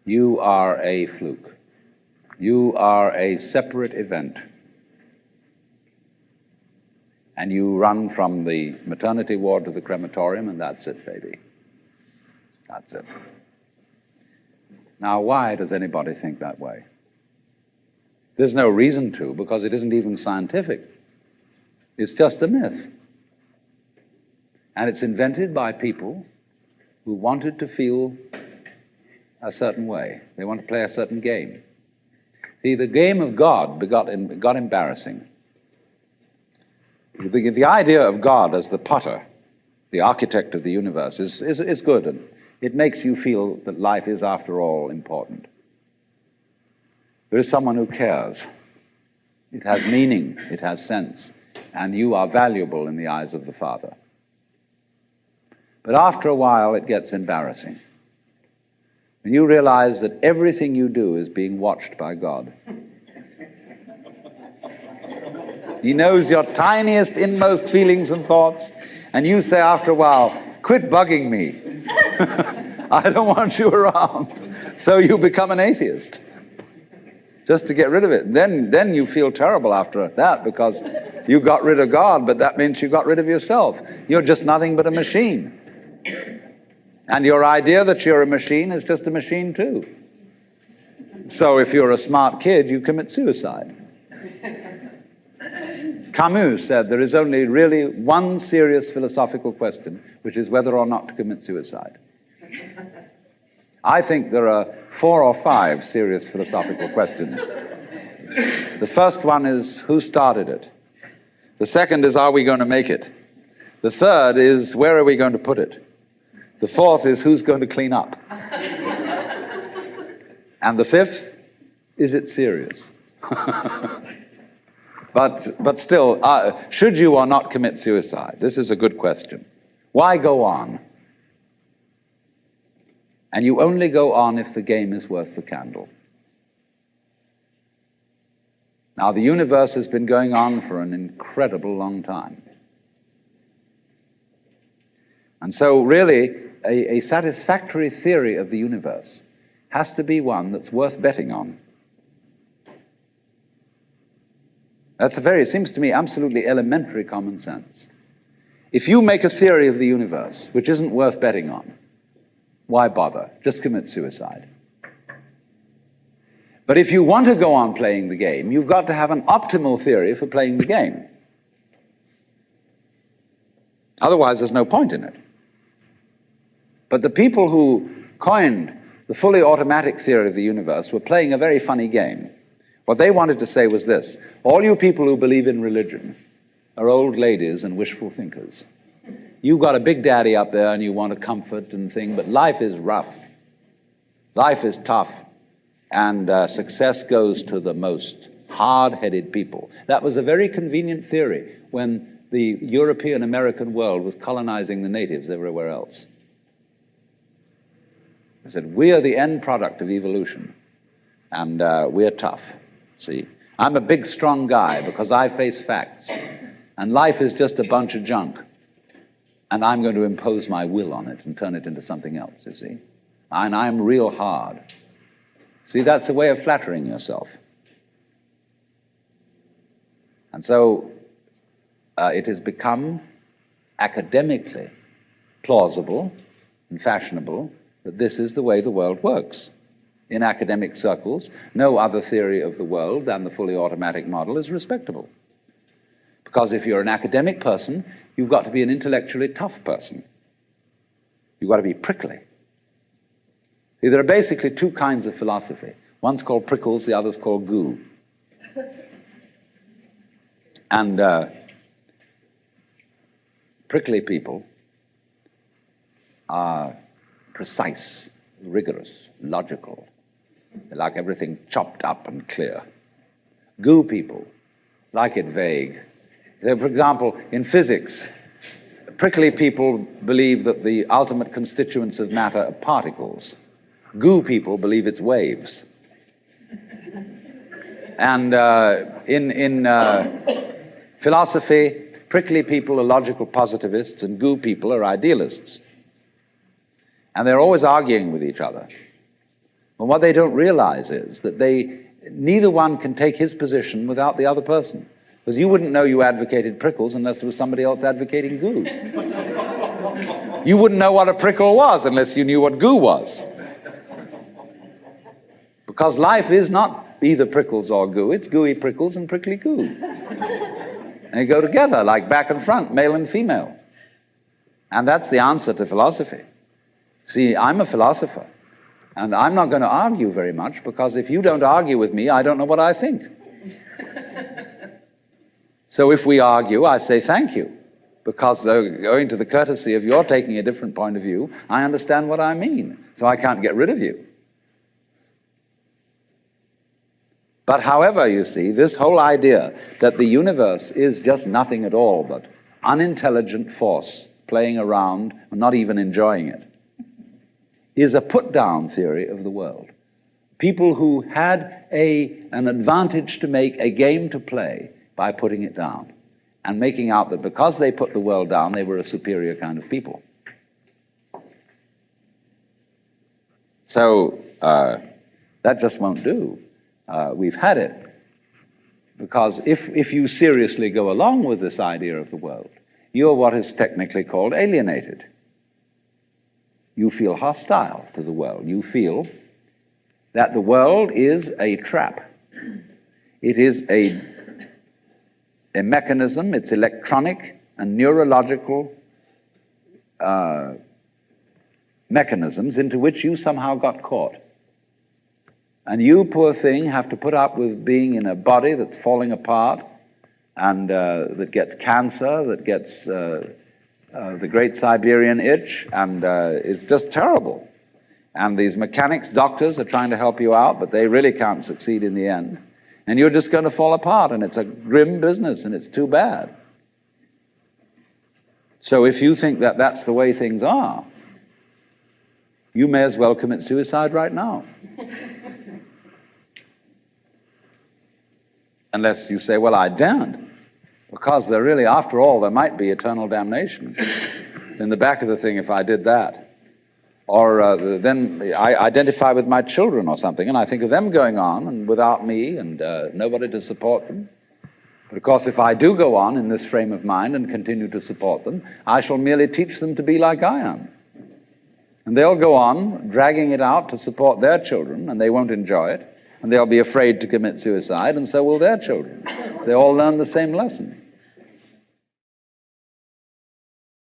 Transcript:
You are a fluke. You are a separate event. And you run from the maternity ward to the crematorium, and that's it, baby. That's it. Now, why does anybody think that way? There's no reason to, because it isn't even scientific. It's just a myth. And it's invented by people who wanted to feel a certain way. They want to play a certain game. See, the game of God got embarrassing. The idea of God as the potter, the architect of the universe, is good, and it makes you feel that life is, after all, important. There is someone who cares. It has meaning, it has sense, and you are valuable in the eyes of the Father. But after a while, it gets embarrassing. When you realize that everything you do is being watched by God. He knows your tiniest, inmost feelings and thoughts, and you say after a while, quit bugging me. I don't want you around. So you become an atheist, just to get rid of it. Then you feel terrible after that, because you got rid of God, but that means you got rid of yourself. You're just nothing but a machine. And your idea that you're a machine is just a machine too. So if you're a smart kid, you commit suicide. Camus said there is only really one serious philosophical question, which is whether or not to commit suicide. I think there are 4 or 5 serious philosophical questions. The first one is, who started it? The second is, are we going to make it? The third is, where are we going to put it? The fourth is, who's going to clean up? And the fifth, is it serious? But still, should you or not commit suicide? This is a good question. Why go on? And you only go on if the game is worth the candle. Now, the universe has been going on for an incredible long time. And so really, a satisfactory theory of the universe has to be one that's worth betting on. That's seems to me, absolutely elementary common sense. If you make a theory of the universe which isn't worth betting on, why bother? Just commit suicide. But if you want to go on playing the game, you've got to have an optimal theory for playing the game. Otherwise, there's no point in it. But the people who coined the fully automatic theory of the universe were playing a very funny game. What they wanted to say was this: all you people who believe in religion are old ladies and wishful thinkers. You've got a big daddy up there and you want to comfort and thing, but life is rough. Life is tough, and success goes to the most hard-headed people. That was a very convenient theory when the European American world was colonizing the natives everywhere else. They said, we are the end product of evolution, and we're tough. See, I'm a big, strong guy because I face facts, and life is just a bunch of junk, and I'm going to impose my will on it and turn it into something else, you see. And I'm real hard. See, that's a way of flattering yourself. And so it has become academically plausible and fashionable that this is the way the world works. In academic circles, no other theory of the world than the fully automatic model is respectable. Because if you're an academic person, you've got to be an intellectually tough person. You've got to be prickly. See, there are basically 2 kinds of philosophy. One's called Prickles, the other's called goo. And prickly people are precise, rigorous, logical. They like everything chopped up and clear. Goo people like it vague. For example, in physics, prickly people believe that the ultimate constituents of matter are particles. Goo people believe it's waves. And in philosophy, prickly people are logical positivists and goo people are idealists. And they're always arguing with each other. But what they don't realize is that neither one can take his position without the other person. Because you wouldn't know you advocated Prickles unless there was somebody else advocating goo. You wouldn't know what a prickle was unless you knew what goo was. Because life is not either prickles or goo, it's gooey prickles and prickly goo. And they go together like back and front, male and female. And that's the answer to philosophy. See, I'm a philosopher, and I'm not going to argue very much, because if you don't argue with me, I don't know what I think. So if we argue, I say thank you, because owing to the courtesy of your taking a different point of view, I understand what I mean, so I can't get rid of you. But however, you see, this whole idea that the universe is just nothing at all but unintelligent force playing around and not even enjoying it is a put-down theory of the world. People who had an advantage to make, a game to play, by putting it down and making out that because they put the world down, they were a superior kind of people. So that just won't do. We've had it. Because if you seriously go along with this idea of the world, you're what is technically called alienated. You feel hostile to the world. You feel that the world is a trap. It is a mechanism, it's electronic and neurological mechanisms into which you somehow got caught. And you, poor thing, have to put up with being in a body that's falling apart and that gets cancer, that gets the Great Siberian Itch, and it's just terrible. And these mechanics doctors are trying to help you out, but they really can't succeed in the end. And you're just going to fall apart, and it's a grim business, and it's too bad. So if you think that that's the way things are, you may as well commit suicide right now. Unless you say, well, I daren't, because there really, after all, there might be eternal damnation in the back of the thing if I did that. Or then I identify with my children or something, and I think of them going on and without me and nobody to support them. But of course, if I do go on in this frame of mind and continue to support them, I shall merely teach them to be like I am. And they'll go on dragging it out to support their children, and they won't enjoy it, and they'll be afraid to commit suicide, and so will their children. They all learn the same lesson.